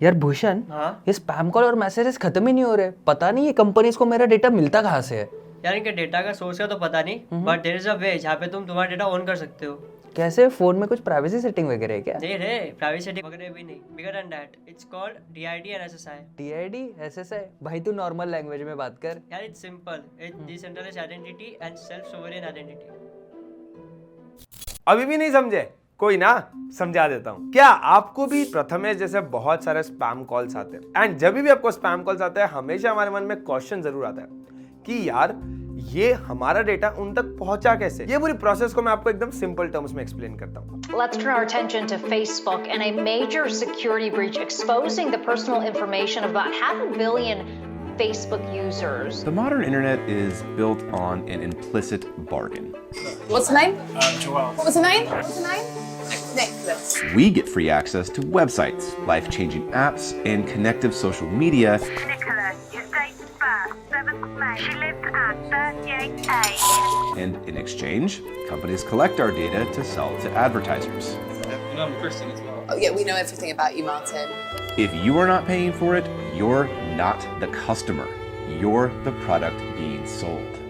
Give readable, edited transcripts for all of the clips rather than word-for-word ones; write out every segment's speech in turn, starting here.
यार भूषण, हाँ ये स्पैम कॉल और मैसेजेस खत्म ही नहीं हो रहे। पता नहीं ये कंपनीज को मेरा डेटा मिलता कहाँ से है। यार, इनके डेटा का सोर्स का तो पता नहीं, बट देयर इज अ वे जहाँ पे तुम तुम्हारा डेटा ऑन कर सकते हो। कैसे? फोन में कुछ प्राइवेसी सेटिंग वगैरह है क्या? देर है प्राइवेसी सेटिंग वगैरह भी नहीं, bigger than that it's called DID and SSI। DID SSI? भाई तू नॉर्मल लैंग्वेज में बात कर। यार it's simple, it's decentralised identity and self sovereign identity. अभी भी नहीं समझे? कोई ना, समझा देता हूं। क्या आपको भी प्रथमेश जैसे बहुत सारे स्पैम कॉल्स आते हैं एंड जब भी आपको स्पैम कॉल्स आते हैं हमेशा हमारे मन में क्वेश्चन जरूर आता है कि यार ये हमारा डेटा उन तक पहुंचा कैसे? ये पूरी प्रोसेस को मैं आपको एकदम सिंपल टर्म्स में एक्सप्लेन करता हूं। Let's turn our attention to Facebook and a major security breach exposing the personal information of about 500 million Facebook users. The modern internet is built on an implicit bargain. What's the name? Joel. What was the name? What was the name? Nicholas. We get free access to websites, life-changing apps, and connective social media. Nicholas, your date of birth, 7th May. She lived at 38A. And in exchange, companies collect our data to sell to advertisers. You know I'm Christian as well. Oh yeah, we know everything about you, Martin. If you are not paying for it, you're not the customer. You're the product being sold.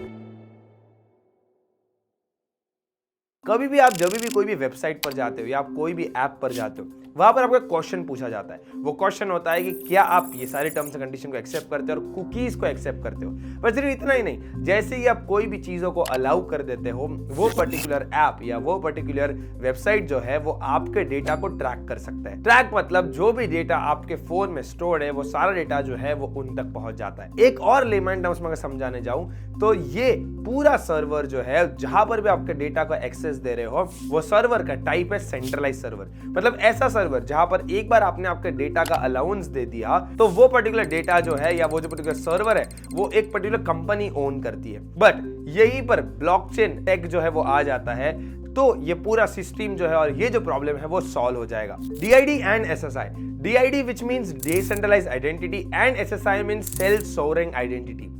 कभी भी आप जब भी कोई भी website पर जाते हो या आप कोई भी ऐप पर जाते हो, वहां पर आपको एक क्वेश्चन पूछा जाता है। वो क्वेश्चन होता है कि क्या आप ये सारे टर्म्स एंड कंडीशन को एक्सेप्ट करते हो और कुकीज को एक्सेप्ट करते हो। पर सिर्फ इतना ही नहीं, जैसे ही आप कोई भी चीजों को अलाउ कर देते हो, वो पर्टिकुलर ऐप या वो पर्टिकुलर वेबसाइट जो है वो आपके डेटा को ट्रैक कर सकता है। ट्रैक मतलब जो भी डेटा आपके फोन में स्टोर्ड है वो सारा डेटा जो है वो उन तक पहुंच जाता है। एक और लेमन टर्म्स में अगर समझाने जाऊं तो ये पूरा सर्वर जो है जहां पर भी आपके डेटा को एक्सेस दे रहे हो, वो सर्वर का टाइप है सेंट्रलाइज सर्वर। मतलब ऐसा सर्वर जहां पर एक बार आपने आपके डेटा का अलाउंस दे दिया तो वो पर्टिकुलर डेटा जो है या वो जो पर्टिकुलर सर्वर है वो एक पर्टिकुलर कंपनी ओन करती है। बट यहीं पर ब्लॉकचेन टेक जो है वो आ जाता है, तो ये पूरा सिस्टम जो है और ये जो प्रॉब्लम है वो सॉल्व हो जाएगा। DID and SSI। DID which means decentralized identity and SSI means self sovereign identity।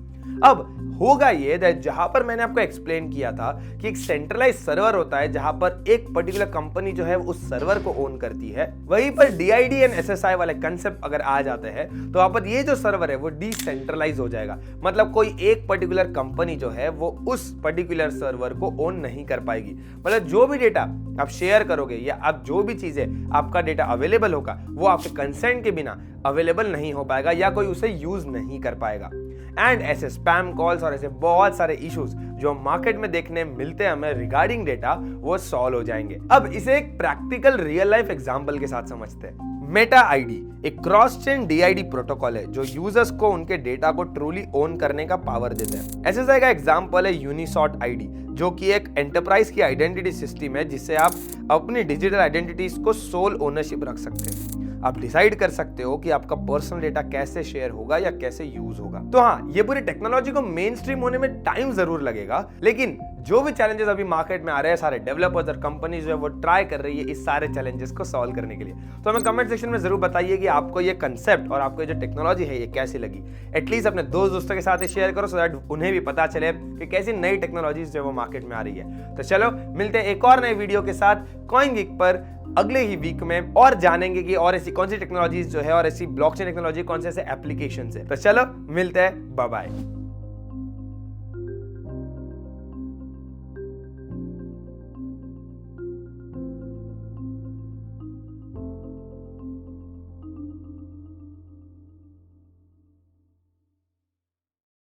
अब होगा ये दैट जहां पर मैंने आपको एक्सप्लेन किया था कि एक सेंट्रलाइज सर्वर होता है जहां पर एक पर्टिकुलर कंपनी जो है उस सर्वर को ओन करती है, वहीं पर DID एंड SSI वाले कंसेप्ट अगर आ जाते हैं तो वहां पर ये जो सर्वर है वो डिसेंट्रलाइज हो जाएगा। मतलब कोई एक पर्टिकुलर कंपनी जो है वो उस पर्टिकुलर सर्वर को ओन नहीं कर पाएगी। मतलब जो भी डेटा आप शेयर करोगे या आप जो भी चीजें आपका डेटा अवेलेबल होगा वो आपके कंसेंट के बिना अवेलेबल नहीं हो पाएगा या कोई उसे यूज नहीं कर पाएगा। एंड ऐसे स्पैम कॉल्स और ऐसे बहुत सारे इश्यूज जो मार्केट में देखने मिलते हैं हमें रिगार्डिंग डेटा, वो सॉल्व हो जाएंगे। अब इसे एक प्रैक्टिकल रियल लाइफ एग्जांपल के साथ समझते हैं। मेटा आईडी एक क्रॉस चेन DID प्रोटोकॉल है जो यूजर्स को उनके डेटा को ट्रूली ओन करने का पावर देता है। SSI का एग्जांपल है यूनिसॉट आईडी जो कि एक एंटरप्राइज की आइडेंटिटी सिस्टम है जिससे आप अपनी डिजिटल आइडेंटिटीज को सोल ओनरशिप रख सकते हैं। आप डिसाइड कर सकते हो कि आपका पर्सनल डेटा कैसे शेयर होगा या कैसे यूज होगा। तो हाँ, ये पूरी टेक्नोलॉजी को मेन स्ट्रीम होने में टाइम जरूर लगेगा, लेकिन जो भी चैलेंजेस अभी मार्केट में आ रहे हैं सारे डेवलपर्स और कंपनीज जो है वो ट्राई कर रही है इस सारे चैलेंजेस को सॉल्व करने के लिए। तो हमें कमेंट सेक्शन में जरूर बताइए कि आपको ये कंसेप्ट और आपको ये जो टेक्नोलॉजी है ये कैसी लगी। एटलीस्ट अपने दोस्तों के साथ शेयर करो सो दैट उन्हें भी पता चले कि कैसी नई टेक्नोलॉजीज जो वो मार्केट में आ रही है। तो चलो मिलते हैं एक और नए वीडियो के साथ कॉइन गिग पर अगले ही वीक में, और जानेंगे कि और ऐसी कौन सी टेक्नोलॉजीज जो है और ऐसी ब्लॉकचेन टेक्नोलॉजी कौन से ऐसे एप्लीकेशंस है। तो चलो मिलते हैं, बाय बाय।